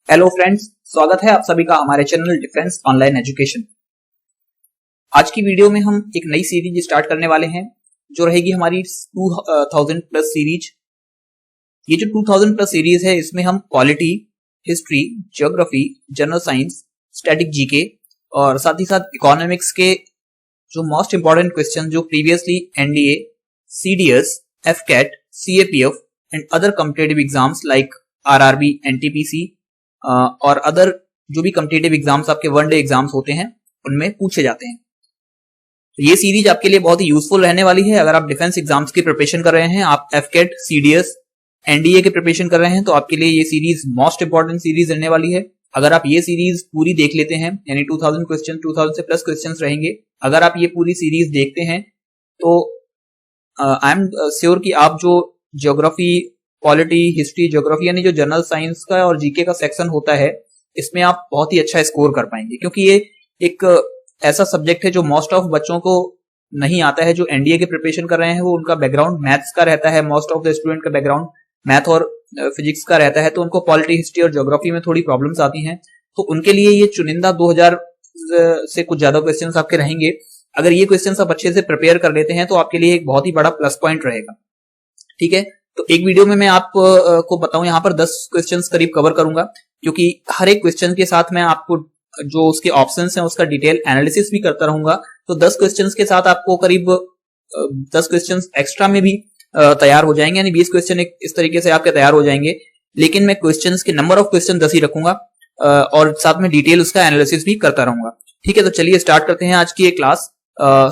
Hello friends, स्वागत है आप सभी का हमारे चैनल डिफेंस ऑनलाइन एजुकेशन। आज की वीडियो में हम एक नई सीरीज स्टार्ट करने वाले हैं जो रहेगी हमारी 2000 प्लस सीरीज। ये जो 2000 प्लस सीरीज है इसमें हम polity, history, geography, general science, static GK और साथ ही साथ इकोनॉमिक्स के जो मोस्ट इंपॉर्टेंट क्वेश्चन जो previously NDA, CDS, AFCAT, CAPF and other competitive exams like RRB, NTPC और अदर जो भी कॉम्पिटिटिव एग्जाम्स आपके वनडे एग्जाम्स होते हैं उनमें पूछे जाते हैं। तो ये सीरीज आपके लिए बहुत ही यूजफुल रहने वाली है। अगर आप डिफेंस एग्जाम्स की प्रिपरेशन कर रहे हैं, आप एफकेट, सीडीएस, एनडीए की प्रिपरेशन कर रहे हैं, तो आपके लिए ये सीरीज मोस्ट इंपॉर्टेंट सीरीज रहने वाली है। अगर आप ये सीरीज पूरी देख लेते हैं, यानी 2000 क्वेश्चन, 2000 से प्लस क्वेश्चन रहेंगे, अगर आप ये पूरी सीरीज देखते हैं तो आई एम श्योर कि आप जो ज्योग्राफी, पॉलिटी, हिस्ट्री, ज्योग्राफी यानी जो जनरल साइंस का और जीके का सेक्शन होता है, इसमें आप बहुत ही अच्छा स्कोर कर पाएंगे, क्योंकि ये एक ऐसा सब्जेक्ट है जो मोस्ट ऑफ बच्चों को नहीं आता है। जो एनडीए के प्रिपरेशन कर रहे हैं वो उनका बैकग्राउंड मैथ्स का रहता है, मोस्ट ऑफ द स्टूडेंट का बैकग्राउंड मैथ और फिजिक्स का रहता है, तो उनको पॉलिटी, हिस्ट्री और ज्योग्राफी में थोड़ी प्रॉब्लम्स आती हैं। तो उनके लिए ये चुनिंदा 2000 से कुछ ज्यादा क्वेश्चन आपके रहेंगे। अगर ये क्वेश्चन आप अच्छे से प्रिपेयर कर लेते हैं तो आपके लिए एक बहुत ही बड़ा प्लस पॉइंट रहेगा। ठीक है, तो एक वीडियो में मैं आपको बताऊं, यहाँ पर 10 क्वेश्चंस करीब कवर करूंगा, क्योंकि हर एक क्वेश्चन के साथ मैं आपको जो उसके ऑप्शंस हैं उसका डिटेल एनालिसिस भी करता रहूंगा। तो 10 क्वेश्चंस के साथ आपको करीब 10 क्वेश्चंस एक्स्ट्रा में भी तैयार हो जाएंगे, यानी 20 क्वेश्चन इस तरीके से आपके तैयार हो जाएंगे। लेकिन मैं क्वेश्चंस के नंबर ऑफ क्वेश्चन 10 ही रखूंगा और साथ में डिटेल उसका एनालिसिस भी करता रहूंगा। ठीक है, तो चलिए स्टार्ट करते हैं आज की ये क्लास।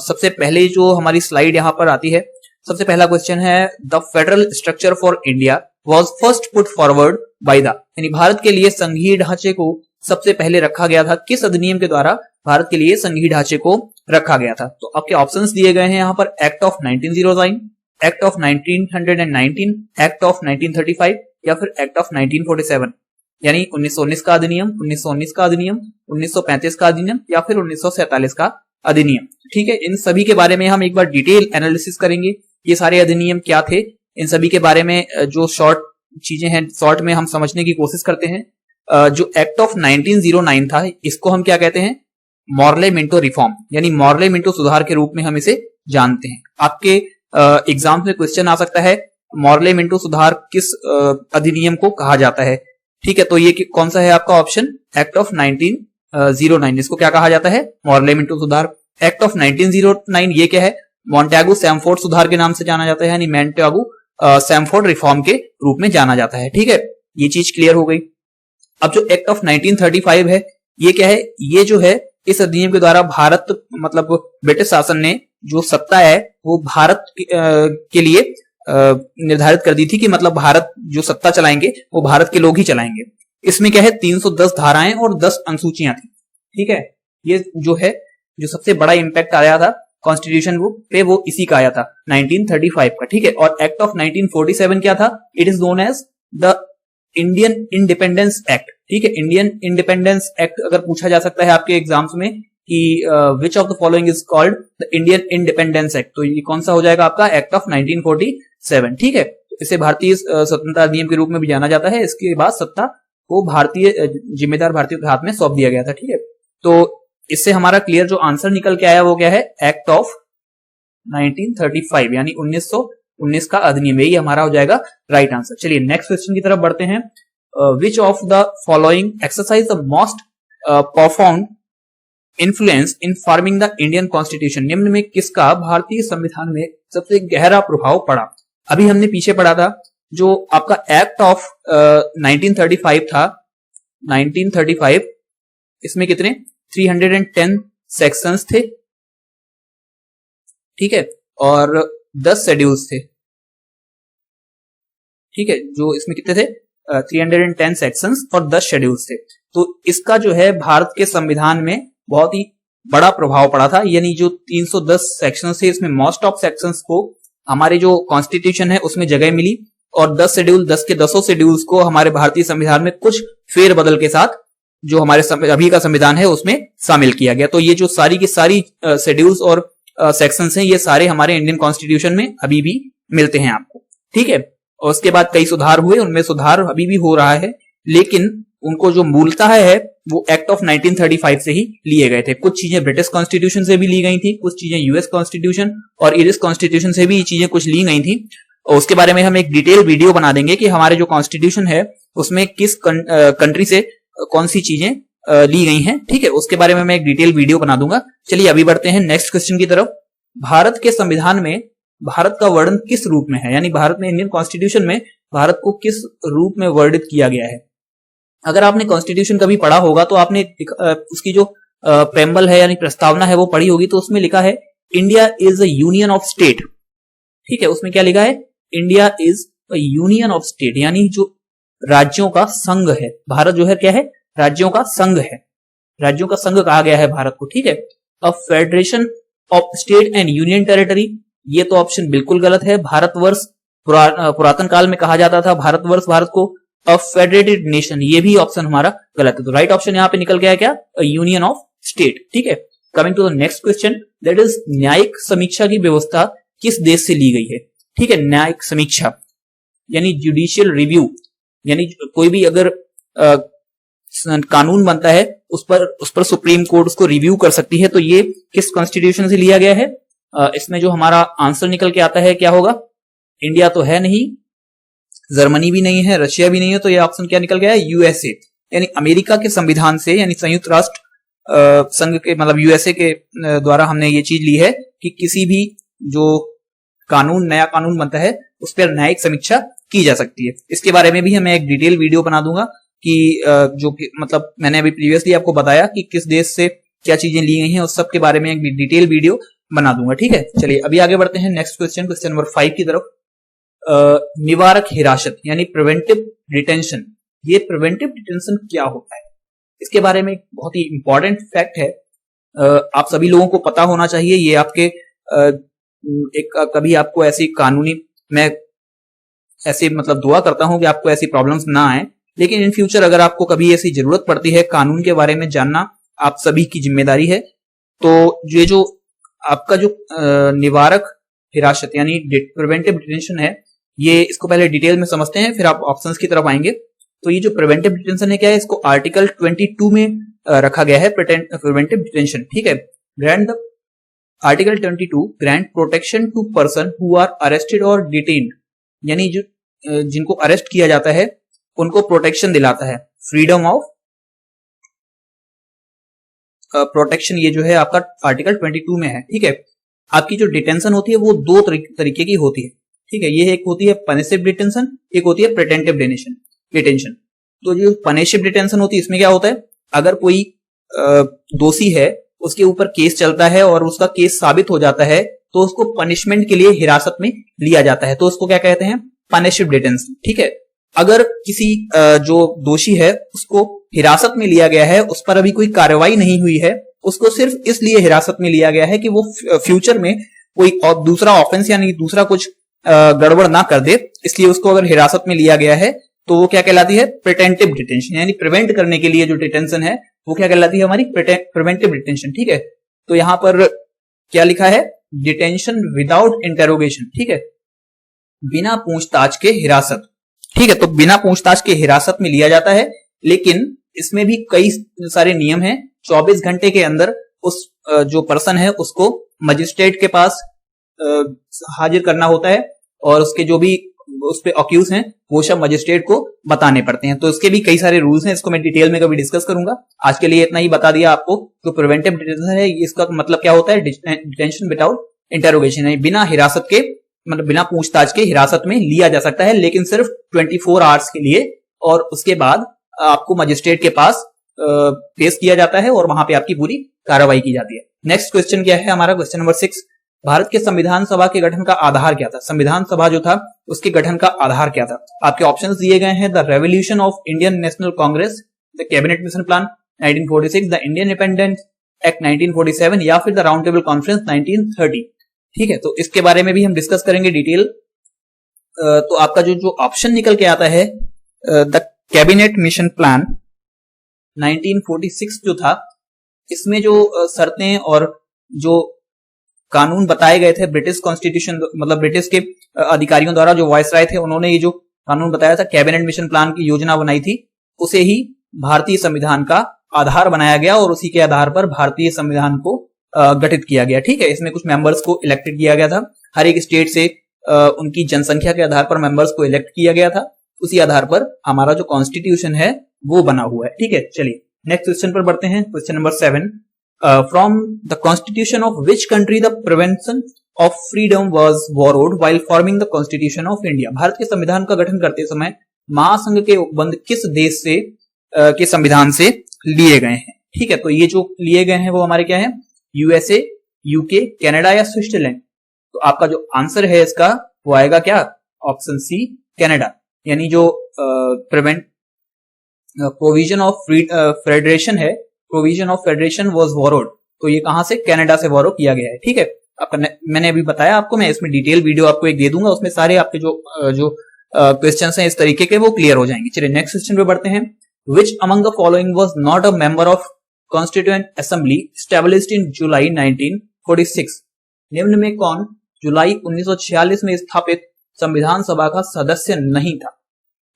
सबसे पहले जो हमारी स्लाइड यहाँ पर आती है, सबसे पहला क्वेश्चन है, the federal structure for India was first put forward by the, यानी भारत के लिए संघीय ढांचे को सबसे पहले रखा गया था। किस अधिनियम के द्वारा भारत के लिए संघीय ढांचे को रखा गया था? तो आपके ऑप्शंस दिए गए हैं यहाँ पर, act of 1909, act of 1919, act of 1935 या फिर एक्ट ऑफ 1947, यानी 1919 का अधिनियम, 1919 का अधिनियम, 1935 का अधिनियम या फिर 1947 का अधिनियम। ठीक है, इन सभी के बारे में हम एक बार डिटेल एनालिसिस करेंगे। ये सारे अधिनियम क्या थे, इन सभी के बारे में जो शॉर्ट चीजें हैं, शॉर्ट में हम समझने की कोशिश करते हैं। जो एक्ट ऑफ 1909 था, इसको हम क्या कहते हैं? मॉर्ले मिंटो रिफॉर्म, यानी मॉर्ले मिंटो सुधार के रूप में हम इसे जानते हैं। आपके एग्जाम में क्वेश्चन आ सकता है, मॉर्ले मिंटो सुधार किस अधिनियम को कहा जाता है? ठीक है, तो ये कौन सा है आपका ऑप्शन? एक्ट ऑफ 1909, इसको क्या कहा जाता है? मॉर्ले मिंटो सुधार। एक्ट ऑफ 1909 ये क्या है? मॉन्टेगू सैमफोर्ड सुधार के नाम से जाना जाता है, यानी मॉन्टेगू सैमफोर्ड रिफॉर्म के रूप में जाना जाता है। ठीक है, ये चीज क्लियर हो गई। अब जो एक्ट ऑफ 1935 है, ये क्या है? ये जो है, इस अधिनियम के द्वारा भारत, मतलब ब्रिटिश शासन ने जो सत्ता है वो भारत के लिए निर्धारित कर दी थी कि मतलब भारत जो सत्ता चलाएंगे वो भारत के लोग ही चलाएंगे। इसमें क्या है? 310 धाराएं और 10 अनुसूचियां थी। ठीक है, ये जो है, जो सबसे बड़ा इंपैक्ट आया था कॉन्स्टिट्यूशन पे, वो इसी का आया था, 1935 का। ठीक है, और एक्ट ऑफ 1947 क्या था? It is known as the Indian Independence Act. ठीक है, इंडियन इंडिपेंडेंस एक्ट अगर पूछा जा सकता है आपके एग्जाम्स में कि which of the following is called the Indian Independence act, तो ये कौन सा हो जाएगा आपका? Act of 1947। ठीक है, इसे भारतीय स्वतंत्रता अधिनियम के रूप में भी जाना जाता है। इसके बाद सत्ता को भारतीय जिम्मेदार भारतीयों के हाथ में सौंप दिया गया था। ठीक है, तो इससे हमारा क्लियर जो आंसर निकल के आया वो क्या है? एक्ट ऑफ 1935, यानी 1919 का अधिनियम, यही हमारा हो जाएगा राइट आंसर। चलिए नेक्स्ट क्वेश्चन की तरफ बढ़ते हैं। Which of the following exercise the most profound influence in forming the Indian constitution, निम्न में किसका भारतीय संविधान में सबसे गहरा प्रभाव पड़ा? अभी हमने पीछे पढ़ा था, जो आपका एक्ट ऑफ 1935 था, 1935, इसमें कितने 310 सेक्शंस थे। ठीक है, और 10 शेड्यूल्स थे। ठीक है, जो इसमें कितने थे? 310 सेक्शंस और 10 शेड्यूल्स थे। तो इसका जो है भारत के संविधान में बहुत ही बड़ा प्रभाव पड़ा था, यानी जो 310 सेक्शंस थे, इसमें मोस्ट ऑफ सेक्शंस को हमारे जो कॉन्स्टिट्यूशन है उसमें जगह मिली, और 10 शेड्यूल, 10 के 10 शेड्यूल्स को हमारे भारतीय संविधान में कुछ फेर बदल के साथ जो हमारे अभी का संविधान है उसमें शामिल किया गया। तो ये जो सारी की सारी शेड्यूल्स और सेक्शंस हैं, ये सारे हमारे इंडियन कॉन्स्टिट्यूशन में अभी भी मिलते हैं आपको। ठीक है, और उसके बाद कई सुधार हुए, उनमें सुधार अभी भी हो रहा है, लेकिन उनको जो मूलतः है वो एक्ट ऑफ 1935 से ही लिए गए थे। कुछ चीजें ब्रिटिश कॉन्स्टिट्यूशन से भी ली गई थी, कुछ चीजें यूएस कॉन्स्टिट्यूशन और इरिश कॉन्स्टिट्यूशन से भी ये चीजें कुछ ली गई थी। और उसके बारे में हम एक डिटेल वीडियो बना देंगे कि हमारे जो कॉन्स्टिट्यूशन है उसमें किस कंट्री से कौन सी चीजें ली गई हैं। ठीक है, उसके बारे में मैं एक डिटेल वीडियो बना दूंगा। चलिए अभी बढ़ते हैं नेक्स्ट क्वेश्चन की तरफ। भारत के संविधान में भारत का वर्णन किस रूप में है, यानी भारत में इंडियन कॉन्स्टिट्यूशन में भारत को किस रूप में वर्णित किया गया है। अगर आपने कॉन्स्टिट्यूशन कभी पढ़ा होगा तो आपने उसकी जो प्रेम्बल है यानी प्रस्तावना है वो पढ़ी होगी, तो उसमें लिखा है India is a union of state. ठीक है, उसमें क्या लिखा है, India is a union of state, यानी जो राज्यों का संघ है। भारत जो है क्या है, राज्यों का संघ है, राज्यों का संघ कहा गया है भारत को। ठीक है, a federation of state and union territory, ये तो ऑप्शन बिल्कुल गलत है। भारतवर्ष पुरातन काल में कहा जाता था भारतवर्ष भारत को। अ फेडरेटेड नेशन, ये भी ऑप्शन हमारा गलत है। तो राइट ऑप्शन यहाँ पे निकल गया क्या, अ यूनियन ऑफ स्टेट। ठीक है, coming to the next question, that is न्यायिक समीक्षा की व्यवस्था किस देश से ली गई है। ठीक है, न्यायिक समीक्षा यानी जुडिशियल रिव्यू, यानी कोई भी अगर कानून बनता है उस पर सुप्रीम कोर्ट उसको रिव्यू कर सकती है, तो ये किस कॉन्स्टिट्यूशन से लिया गया है। इसमें जो हमारा आंसर निकल के आता है क्या होगा, इंडिया तो है नहीं, जर्मनी भी नहीं है, रशिया भी नहीं है, तो ये ऑप्शन क्या निकल गया है, यूएसए, यानी अमेरिका के संविधान से, यानी संयुक्त राष्ट्र संघ के मतलब यूएसए के द्वारा हमने ये चीज ली है कि किसी भी जो कानून नया कानून बनता है उस पर न्यायिक समीक्षा की जा सकती है। इसके बारे में भी हमें एक डिटेल वीडियो बना दूंगा कि जो कि मतलब मैंने अभी प्रीवियसली आपको बताया कि किस देश से क्या चीजें ली गई हैं, उस सब के बारे में एक डिटेल वीडियो बना दूंगा। ठीक है, चलिए अभी आगे बढ़ते हैं नेक्स्ट क्वेश्चन, क्वेश्चन नंबर 5 की तरफ। निवारक हिरासत यानी प्रिवेंटिव डिटेंशन, ये प्रिवेंटिव डिटेंशन क्या होता है, इसके बारे में बहुत ही इंपॉर्टेंट फैक्ट है, आप सभी लोगों को पता होना चाहिए। ये आपके कभी आपको ऐसी कानूनी, मैं ऐसे मतलब दुआ करता हूं कि आपको ऐसी प्रॉब्लम्स ना आए, लेकिन इन फ्यूचर अगर आपको कभी ऐसी जरूरत पड़ती है कानून के बारे में जानना, आप सभी की जिम्मेदारी है। तो ये जो आपका जो निवारक हिरासत यानी प्रिवेंटिव डिटेंशन है, ये इसको पहले डिटेल में समझते हैं, फिर आप ऑप्शंस की तरफ आएंगे। तो ये जो प्रिवेंटिव डिटेंशन है क्या है, इसको आर्टिकल 22 में रखा गया है प्रिवेंटिव डिटेंशन। ठीक है, grant the article 22 grant protection to person who are arrested और डिटेन्ड, यानी जो जिनको अरेस्ट किया जाता है उनको प्रोटेक्शन दिलाता है, फ्रीडम ऑफ प्रोटेक्शन, ये जो है आपका आर्टिकल 22 में है। ठीक है, आपकी जो डिटेंशन होती है वो दो तरीके की होती है। ठीक है, ये एक होती है पनिशिव डिटेंशन, एक होती है प्रिटेंटिव डिटेंशन। तो जो पनिशिव डिटेंशन होती है इसमें क्या होता है, अगर कोई दोषी है, उसके ऊपर केस चलता है और उसका केस साबित हो जाता है, तो उसको पनिशमेंट के लिए हिरासत में लिया जाता है, तो उसको क्या कहते हैं, पनिशिव डिटेंशन। ठीक है, अगर किसी जो दोषी है उसको हिरासत में लिया गया है, उस पर अभी कोई कार्रवाई नहीं हुई है, उसको सिर्फ इसलिए हिरासत में लिया गया है कि वो फ्यूचर में कोई और दूसरा ऑफेंस यानी दूसरा कुछ गड़बड़ ना कर दे, इसलिए उसको अगर हिरासत में लिया गया है तो वो क्या कहलाती है, प्रिटेंटिव डिटेंशन, यानी प्रिवेंट करने के लिए जो डिटेंशन है वो क्या कहलाती है, हमारी प्रिवेंटिव डिटेंशन। ठीक है, तो यहां पर क्या लिखा है, डिटेंशन विदाउट इंटेरोगेशन। ठीक है, बिना पूछताछ के हिरासत। ठीक है, तो बिना पूछताछ के हिरासत में लिया जाता है, लेकिन इसमें भी कई सारे नियम हैं। 24 घंटे के अंदर उस जो पर्सन है उसको मजिस्ट्रेट के पास हाजिर करना होता है, और उसके जो भी उस पे अक्यूज हैं वो सब मजिस्ट्रेट को बताने पड़ते हैं। तो इसके भी कई सारे रूल्स हैं, इसको मैं डिटेल में कभी डिस्कस करूंगा। आज के लिए इतना ही बता दिया आपको। जो प्रिवेंटिव डिटेंशन है इसका मतलब क्या होता है, डिटेंशन विदाउट इंटेरोगेशन, यानी बिना हिरासत के मतलब बिना पूछताछ के हिरासत में लिया जा सकता है, लेकिन सिर्फ 24 आवर्स के लिए, और उसके बाद आपको मजिस्ट्रेट के पास पेश किया जाता है और वहां पे आपकी पूरी कार्रवाई की जाती है। नेक्स्ट क्वेश्चन क्या है हमारा, क्वेश्चन नंबर 6। भारत के संविधान सभा के गठन का आधार क्या था, संविधान सभा जो था उसके गठन का आधार क्या था। आपके ऑप्शंस दिए गए हैं, the revolution of Indian national Congress, the cabinet mission plan 1946, the Indian Independence act 1947, या फिर द राउंड टेबल कॉन्फ्रेंस 1930। ठीक है, तो इसके बारे में भी हम डिस्कस करेंगे डिटेल। तो आपका जो ऑप्शन निकल के आता है, द कैबिनेट मिशन प्लान 1946 जो था, इसमें जो शर्तें और जो कानून बताए गए थे ब्रिटिश कॉन्स्टिट्यूशन मतलब ब्रिटिश के अधिकारियों द्वारा, जो वायसराय थे उन्होंने ये जो कानून बताया था, कैबिनेट मिशन प्लान की योजना बनाई थी, उसे ही भारतीय संविधान का आधार बनाया गया और उसी के आधार पर भारतीय संविधान को गठित किया गया। ठीक है, इसमें कुछ मेंबर्स को इलेक्टेड किया गया था, हर एक स्टेट से उनकी जनसंख्या के आधार पर मेंबर्स को इलेक्ट किया गया था, उसी आधार पर हमारा जो कॉन्स्टिट्यूशन है वो बना हुआ है। ठीक है, चलिए नेक्स्ट क्वेश्चन पर बढ़ते हैं। Question number 7, from the constitution of which country the prevention of freedom was borrowed while forming the constitution of India. Bharat के संविधान का गठन करते समय महासंघ के उपबंध किस देश से के संविधान से लिए गए हैं। ठीक है, तो ये जो लिए गए हैं वो हमारे क्या है, यूएसए, यूके, कनाडा या स्विट्जरलैंड। तो आपका जो आंसर है इसका वो आएगा क्या, ऑप्शन सी कनाडा, यानी जो प्रोविजन ऑफ फेडरेशन है, provision of federation was borrowed, तो ये कहां से, कनाडा से बोरो किया गया है। ठीक है, आपका मैंने अभी बताया आपको, मैं इसमें डिटेल वीडियो आपको एक दे दूंगा, उसमें सारे आपके जो क्वेश्चंस हैं इस तरीके के वो क्लियर हो जाएंगे। चलिए नेक्स्ट क्वेश्चन पे बढ़ते हैं। Which among the following was not a member of Constituent Assembly established in July 1946? निम्न में कौन जुलाई 1946 में स्थापित संविधान सभा का सदस्य नहीं था?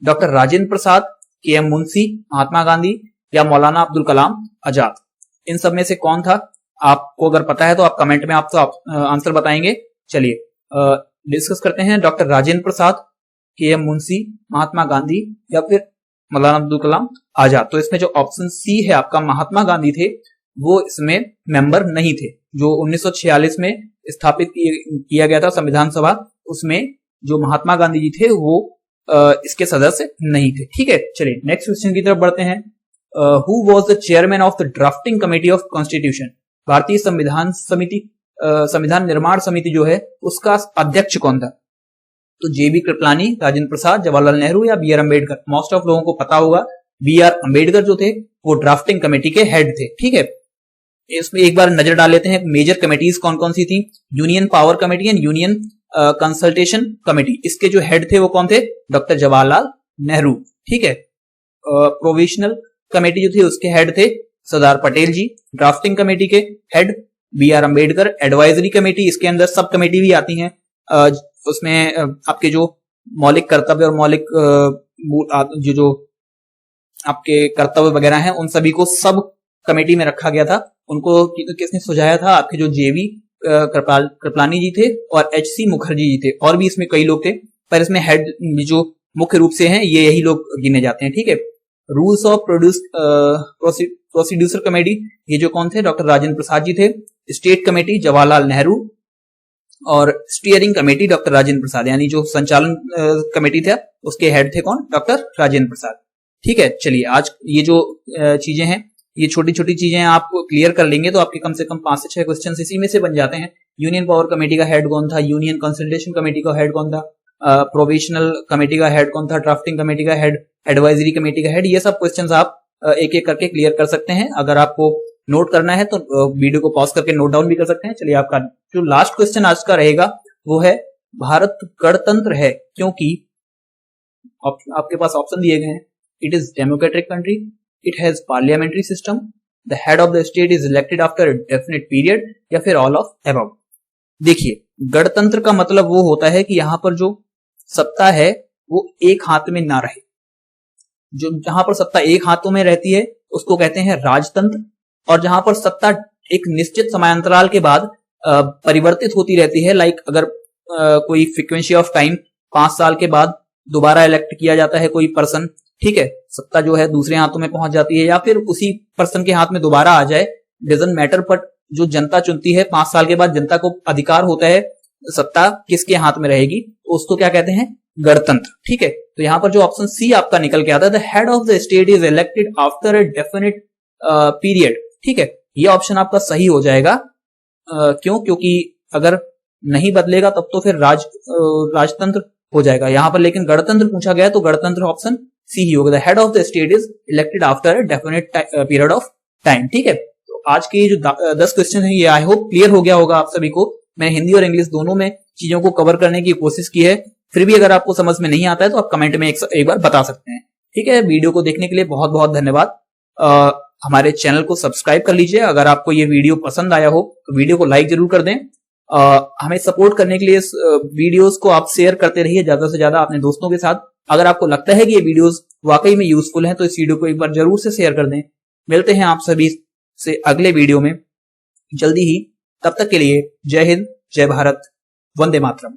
डॉक्टर राजेंद्र प्रसाद, के एम मुंशी, महात्मा गांधी या मौलाना अब्दुल कलाम आजाद। इन सब में से कौन था? आपको अगर पता है तो आप कमेंट में आप आंसर बताएंगे। चलिए डिस्कस करते हैं। डॉक्टर राजेंद्र प्रसाद, के एम मुंशी, महात्मा गांधी या फिर मौलाना अब्दुल कलाम आजाद। तो इसमें जो ऑप्शन सी है आपका, महात्मा गांधी थे, वो इसमें मेंबर नहीं थे। जो 1946 में स्थापित किया गया था संविधान सभा, उसमें जो महात्मा गांधी जी थे वो इसके सदस्य नहीं थे। ठीक है, चलिए नेक्स्ट क्वेश्चन की तरफ बढ़ते हैं। Who was the chairman of the drafting committee of constitution? भारतीय संविधान निर्माण समिति जो है उसका अध्यक्ष कौन था? तो जेबी कृपलानी, राजेंद्र प्रसाद, जवाहरलाल नेहरू या B R Ambedkar. Most of लोगों को पता होगा बी आर अम्बेडकर जो थे वो ड्राफ्टिंग कमेटी के हेड थे। ठीक है, इसमें एक बार नजर डाल लेते हैं मेजर कमेटीज कौन कौन सी थी। Union power committee and union consultation committee, इसके जो हेड थे वो कौन थे? डॉक्टर जवाहरलाल नेहरू। ठीक है, प्रोविजनल कमेटी जो थी उसके हेड थे सरदार पटेल जी। ड्राफ्टिंग कमेटी के head B R Ambedkar. Advisory committee, इसके अंदर सब कमेटी भी आती हैं, उसमें आपके जो मौलिक कर्तव्य और मौलिक जो आपके कर्तव्य वगैरह हैं उन सभी को सब कमेटी में रखा गया था। उनको किसने सुझाया था? आपके जो जेबी कृपलानी जी थे और एच सी मुखर्जी जी थे, और भी इसमें कई लोग थे, पर इसमें हेड जो मुख्य रूप से हैं ये यही लोग गिने जाते हैं। ठीक है, रूल्स ऑफ प्रोसीड्यूसर कमेटी, ये जो कौन थे? डॉक्टर राजेंद्र प्रसाद जी थे। स्टेट कमेटी जवाहरलाल नेहरू और steering committee doctor Rajendra Prasad, यानी जो संचालन कमेटी था उसके हेड थे कौन? डॉक्टर राजेंद्र प्रसाद। ठीक है, चलिए आज ये जो चीजें हैं, ये छोटी छोटी चीजें आप क्लियर कर लेंगे तो आपके कम से कम 5 से 6 क्वेश्चन इसी में से बन जाते हैं। यूनियन पावर कमेटी का हेड कौन था? यूनियन कंसल्टेशन कमेटी का हेड कौन था? प्रोविजनल कमेटी का हेड कौन था? ड्राफ्टिंग कमेटी का हेड, एडवाइजरी कमेटी का हेड। ये सब क्वेश्चन आप एक एक करके क्लियर कर सकते हैं। अगर आपको नोट करना है तो वीडियो को पॉज करके नोट डाउन भी कर सकते हैं। चलिए आपका जो लास्ट क्वेश्चन आज का रहेगा वो है, भारत गणतंत्र है क्योंकि आपके पास ऑप्शन दिए गए हैं। It is democratic country, it has parliamentary system, the head of the state is elected after a definite period, या फिर ऑल ऑफ अबव। देखिए, गणतंत्र का मतलब वो होता है कि यहां पर जो सत्ता है वो एक हाथ में ना रहे। जो जहां पर सत्ता एक हाथों में रहती है उसको कहते हैं राजतंत्र, और जहां पर सत्ता एक निश्चित समयांतराल के बाद परिवर्तित होती रहती है, लाइक अगर कोई फ्रीक्वेंसी ऑफ टाइम 5 साल के बाद दोबारा इलेक्ट किया जाता है कोई पर्सन, ठीक है, सत्ता जो है दूसरे हाथों में पहुंच जाती है, या फिर उसी पर्सन के हाथ में दोबारा आ जाए, डजंट मैटर, बट जो जनता चुनती है 5 साल के बाद जनता को अधिकार होता है सत्ता किसके हाथ में रहेगी, तो उसको क्या कहते हैं? गणतंत्र। ठीक है, तो यहां पर जो ऑप्शन सी आपका निकल के आता है, the head of the state is elected after a definite period. ठीक है, ये ऑप्शन आपका सही हो जाएगा। क्यों? क्योंकि अगर नहीं बदलेगा तब तो फिर राजतंत्र हो जाएगा यहाँ पर, लेकिन गणतंत्र पूछा गया तो गणतंत्र ऑप्शन सी ही होगा। The head of the state is elected after a definite period of time. ठीक है, तो आज के जो 10 क्वेश्चन है ये आई होप क्लियर हो गया होगा आप सभी को। मैंने हिंदी और इंग्लिश दोनों में चीजों को कवर करने की कोशिश की है, फिर भी अगर आपको समझ में नहीं आता है तो आप कमेंट में एक बार बता सकते हैं। ठीक है, वीडियो को देखने के लिए बहुत बहुत धन्यवाद। हमारे चैनल को सब्सक्राइब कर लीजिए। अगर आपको ये वीडियो पसंद आया हो तो वीडियो को लाइक जरूर कर दें, हमें सपोर्ट करने के लिए इस वीडियोस को आप शेयर करते रहिए ज्यादा से ज्यादा अपने दोस्तों के साथ। अगर आपको लगता है कि ये वीडियोस वाकई में यूजफुल हैं तो इस वीडियो को एक बार जरूर से शेयर कर दें। मिलते हैं आप सभी से अगले वीडियो में जल्दी ही। तब तक के लिए जय हिंद, जय भारत, वंदे मातरम।